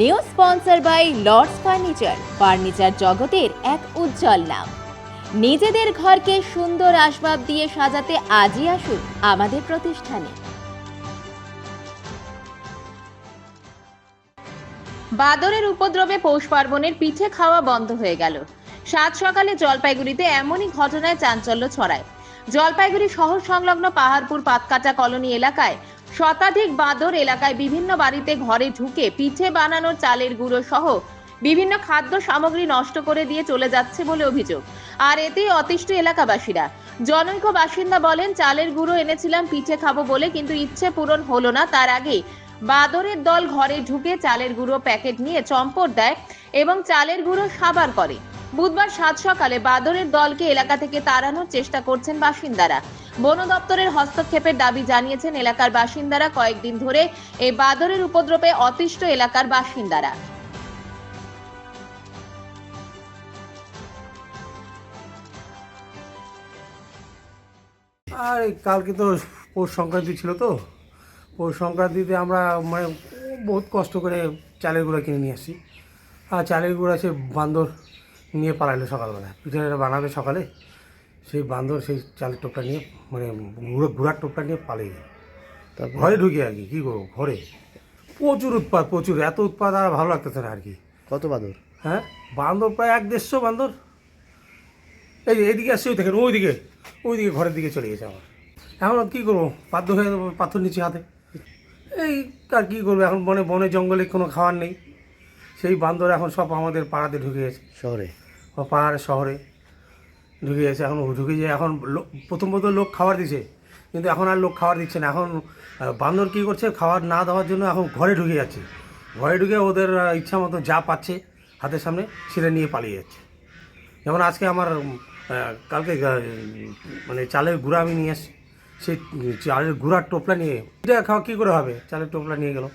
New sponsor by Lords furniture জগতের এক উজ্জ্বল নাম। নিজেদের ঘরকে সুন্দর আসবাব দিয়ে সাজাতে আজই আসুন আমাদের প্রতিষ্ঠানে। বাদরের উপদ্রবে পৌষ পার্বণের পিঠে খাওয়া বন্ধ হয়ে গেল। সাত সকালে জলপাইগুড়িতে এমনই ঘটনায় চাঞ্চল্য ছড়ায়। জলপাইগুড়ি শহর সংলগ্ন পাহাড়পুর পাতকাটা কলোনি এলাকায় শতাধিক বাদর এলাকায় বিভিন্ন বাড়িতে ঘরে ঢুকে পিঠে বানানোর চালের গুঁড়ো সহ বিভিন্ন খাদ্য সামগ্রী নষ্ট করে দিয়ে চলে যাচ্ছে বলে অভিযোগ। আর এতেই অতিষ্ঠ এলাকাবাসীরা। জনৈক বাসিন্দা বলেন, চালের গুঁড়ো এনেছিলাম পিঠে খাবো বলে, কিন্তু ইচ্ছে পূরণ হলো না। তার আগেই বাদরের দল ঘরে ঢুকে চালের গুঁড়ো প্যাকেট নিয়ে চম্পট দেয় এবং চালের গুঁড়ো সাবার করে। বুধবার সাত সকালে বাদরের দলকে এলাকা থেকে তাড়ানোর চেষ্টা করছেন বাসিন্দারা। বন দপ্তরের হস্তক্ষেপের দাবি জানিয়েছেন এলাকার বাসিন্দারা। কয়েকদিন ধরে এই বাদরের উপদ্রবে অতিষ্ঠ এলাকার বাসিন্দারা। আর কালকে তো পৌষ সংক্রান্তি ছিল, তো পৌষ সংক্রান্তিতে আমরা বহুত কষ্ট করে চালের গুঁড়া কিনে নিয়ে আসি। আর চালের গুঁড়া সে বান্দর নিয়ে পালাইলো সকালবেলা, পিঠেটা বানাবে সকালে। সেই বান্দর সেই চালের টোপটা নিয়ে গুঁড়ার টোপটা নিয়ে পালিয়ে গেল। তার ঘরে ঢুকে আর কি কী করবো, ঘরে প্রচুর উৎপাত, প্রচুর এত উৎপাত আর ভালো লাগতেছে না আর কি। কত বাদর? হ্যাঁ, বান্দর প্রায় 1-150 বান্দর। এইদিকে আসছে, দেখেন ওইদিকে ঘরের দিকে চলে গেছে আমার। এখন কী করবো, বাধ্য হয়ে যাবো, পাথর নিচে হাতে। এই আর কী করবো, এখন বনে জঙ্গলে কোনো খাবার নেই। সেই বান্দর এখন সব আমাদের পাড়াতে ঢুকে গেছে, শহরে, পাহাড় শহরে ঢুকে গেছে। এখন ঢুকে যায়, এখন প্রথম লোক খাবার দিছে, কিন্তু এখন আর লোক খাবার দিচ্ছে না। এখন বান্দর কী করছে, খাবার না দেওয়ার জন্য এখন ঘরে ঢুকে যাচ্ছে। ঘরে ঢুকে ওদের ইচ্ছা মতো যা পাচ্ছে হাতের সামনে সেটা নিয়ে পালিয়ে যাচ্ছে। যেমন আজকে আমার কালকে চালের গুঁড়া আমি নিয়ে আসছি, সেই চালের গুঁড়ার টোপলা নিয়ে এটা খাওয়া কী করে হবে, চালের টোপলা নিয়ে গেল।